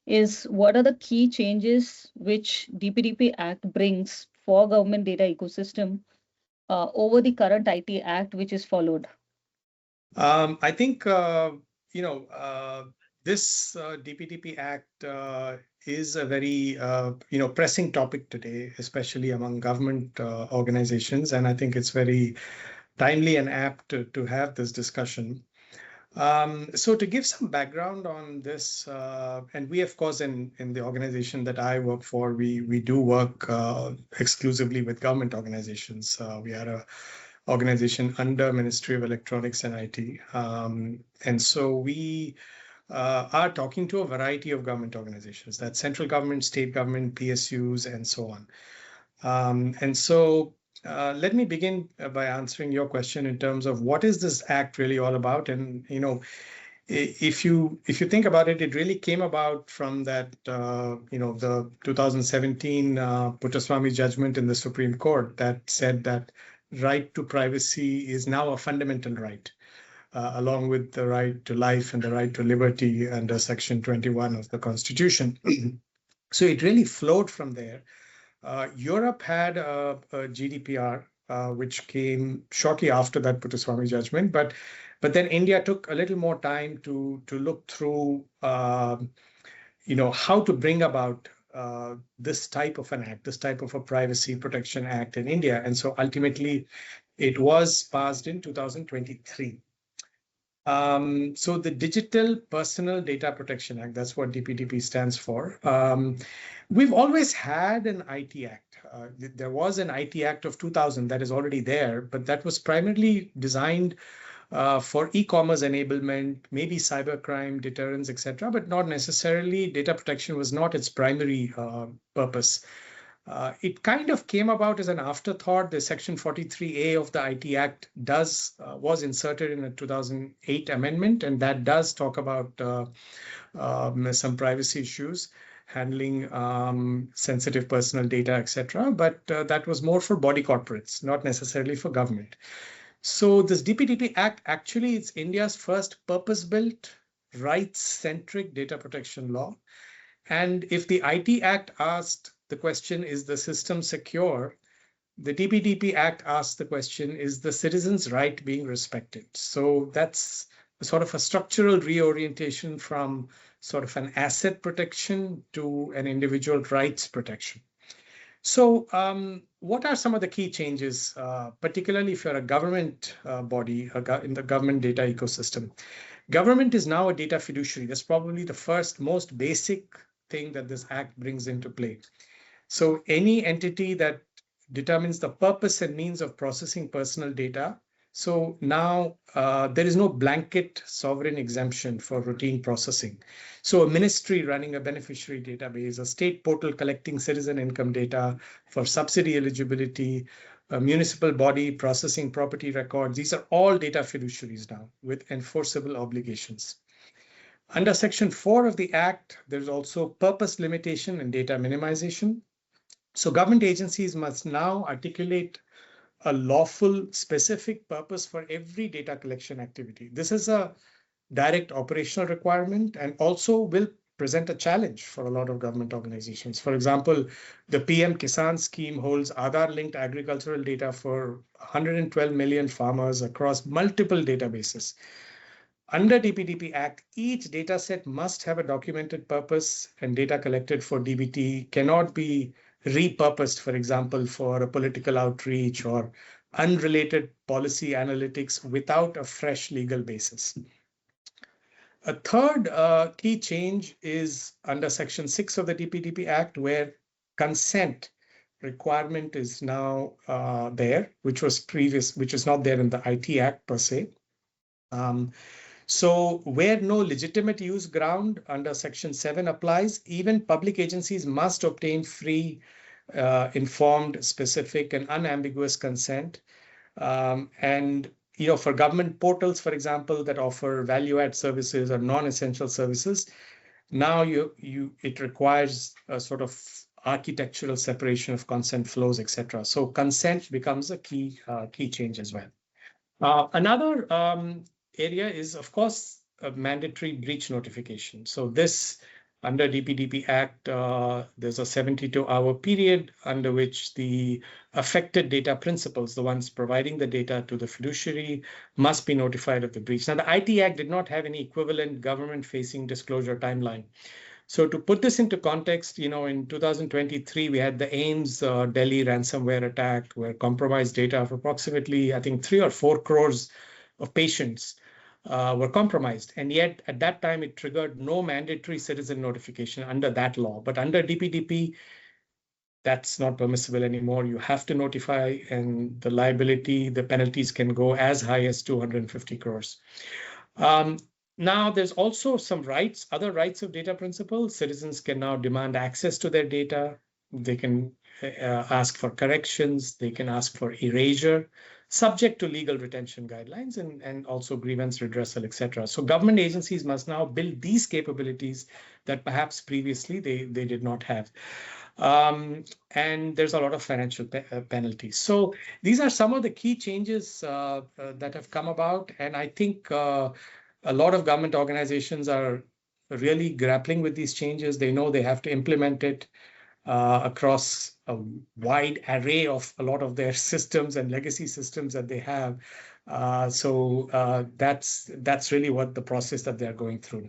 is what are the key changes which DPDP Act brings for government data ecosystem over the current IT Act which is followed? I think, this DPDP Act is a very, pressing topic today, especially among government organizations. And I think it's very timely and apt to have this discussion. So to give some background on this, and we, of course, in the organization that I work for, we do work exclusively with government organizations. We are a organization under Ministry of Electronics and IT. And so we are talking to a variety of government organizations, that's central government, state government, PSUs, and so on. And so let me begin by answering your question in terms of what is this act really all about? And, if you think about it, it really came about from that, the 2017 Puttaswamy judgment in the Supreme Court that said that right to privacy is now a fundamental right, along with the right to life and the right to liberty under Section 21 of the Constitution. So it really flowed from there. Europe had a GDPR, which came shortly after that Puttaswamy judgment, but then India took a little more time to look through, how to bring about this type of an act, this type of a privacy protection act in India. And so ultimately, it was passed in 2023. So the Digital Personal Data Protection Act, that's what DPDP stands for. We've always had an IT Act. There was an IT Act of 2000 that is already there, but that was primarily designed for e-commerce enablement, maybe cybercrime, deterrence, etc., but not necessarily data protection was not its primary purpose. It kind of came about as an afterthought. The Section 43A of the IT Act was inserted in a 2008 amendment, and that does talk about some privacy issues, handling sensitive personal data, etc. But that was more for body corporates, not necessarily for government. So this DPDP Act actually is India's first purpose-built, rights-centric data protection law. And if the IT Act asked the question, is the system secure? The DPDP Act asked the question, is the citizen's right being respected? So that's sort of a structural reorientation from sort of an asset protection to an individual rights protection. So what are some of the key changes, particularly if you're a government body in the government data ecosystem? Government is now a data fiduciary. That's probably the first, most basic thing that this act brings into play. So any entity that determines the purpose and means of processing personal data. So now there is no blanket sovereign exemption for routine processing. So a ministry running a beneficiary database, a state portal collecting citizen income data for subsidy eligibility, a municipal body processing property records, these are all data fiduciaries now with enforceable obligations. Under Section 4 of the Act, there's also purpose limitation and data minimization. So government agencies must now articulate a lawful specific purpose for every data collection activity. This is a direct operational requirement and also will present a challenge for a lot of government organizations. For example, the PM Kisan scheme holds Aadhaar-linked agricultural data for 112 million farmers across multiple databases. Under DPDP Act, each data set must have a documented purpose, and data collected for DBT cannot be repurposed, for example, for a political outreach or unrelated policy analytics without a fresh legal basis. A third key change is under Section 6 of the DPDP Act, where consent requirement is now there, which is not there in the IT Act per se. So where no legitimate use ground under Section 7 applies, even public agencies must obtain free, informed, specific, and unambiguous consent. And for government portals, for example, that offer value-add services or non-essential services, now it requires a sort of architectural separation of consent flows, etc. So consent becomes a key change as well. Another area is, of course, a mandatory breach notification. So this Under DPDP Act, there's a 72-hour period under which the affected data principals, the ones providing the data to the fiduciary, must be notified of the breach. Now, the IT Act did not have any equivalent government-facing disclosure timeline. So to put this into context, in 2023, we had the AIMS Delhi ransomware attack, where compromised data of approximately, I think, 3 or 4 crores of patients were compromised. And yet, at that time, it triggered no mandatory citizen notification under that law. But under DPDP, that's not permissible anymore. You have to notify, and the liability, the penalties can go as high as 250 crores. Now, there's also some rights, other rights of data principals. Citizens can now demand access to their data. They can ask for corrections. They can ask for erasure, subject to legal retention guidelines and also grievance redressal, etc. So government agencies must now build these capabilities that perhaps previously they did not have. And there's a lot of financial penalties. So these are some of the key changes that have come about. And I think a lot of government organizations are really grappling with these changes. They know they have to implement it across a wide array of a lot of their systems and legacy systems that they have. So that's really what the process that they're going through.